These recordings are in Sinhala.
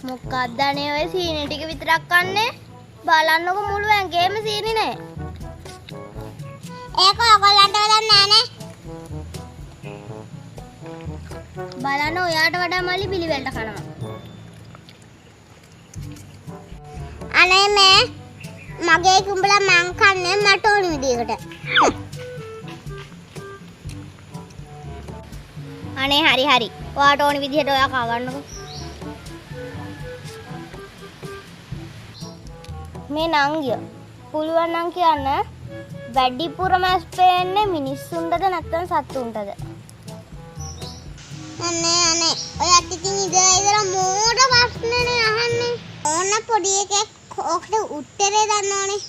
මොකක්ද අනේ ඔය සීනි ටික විතරක් කන්නේ? බලන්නකො මුළු ඇඟේම සීනි නේ. ඒක ඔයගොල්ලන්ට වැඩක් නෑ නේ. බලන්න ඔයාට වඩා මල්ලි පිළිවෙලට කනවා. අනේ මේ මගේ කුඹලා මං කන්නේ මට ඕන විදිහකට. අනේ හරි හරි. ඔයාට ඕන විදිහට ඔයා කා ගන්නකො. මේ නංගිය පුළුවන් නම් කියන්න වැඩිපුරම ඇස් පේන්නේ මිනිස්සුන්ටද නැත්නම් සත්තුන්ටද? අනේ ඔයත් ඉතින් ඉදලා මෝඩ ප්‍රශ්නනේ අහන්නේ. ඕන පොඩි එකෙක් ඔකට උත්තරේ දන්නවනේ.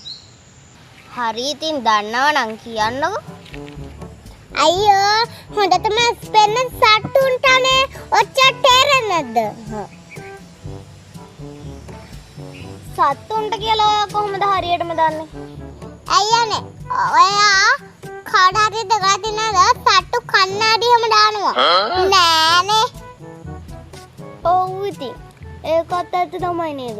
හරි ඉතින් දන්නව නම් කියන්නකො. අයියෝ හොඳටම ඇස් පේන්නේ සත්තුන්ටනේ. ඔච්චර තේරෙන්නේ නැද්ද? සත්තුන්ට කියලා ඔයා කොහොමද හරියටම දන්නේ? අයියනේ ඔයා කාඩාරේ දගලා තියනද සත්තු කන්නාඩි හැම දානවා. නෑනේ. ඔව් ඉතින් ඒකත් ඇත්ත තමයි නේද?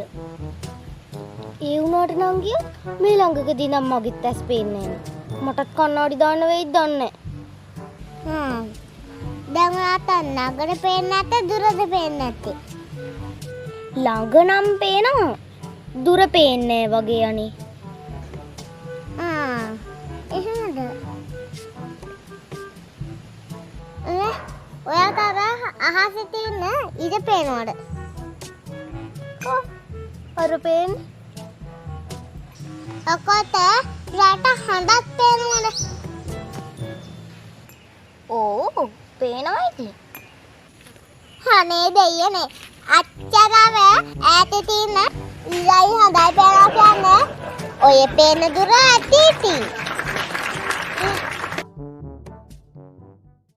ඒ වුණාට නංගිය මේ ළඟකදී නම් මගෙත් ඇස් පේන්නේ නෑ. මටත් කන්නාඩි දාන්න වෙයිද දන්නේ නෑ. දැන් ආත නගර පේන්නේ නැත්te දුරද පේන්නේ නැත්තේ? ළඟ නම් පේනවා. දුර පේන්නේ වගේ අනේ. එහෙමද? ඔයා තර අහසේ තියෙන ඉර පේනවද? අර පේන්නේ. අකොට රට හඳක් පේනවද? ඕ පේනවා ඉතින්. අනේ දෙයියනේ අච්චරව ඈතේ තියෙන ඉරයි හඳයි පේනවා කියන්නේ ඔය පේන දුර ඇති ඉතින්.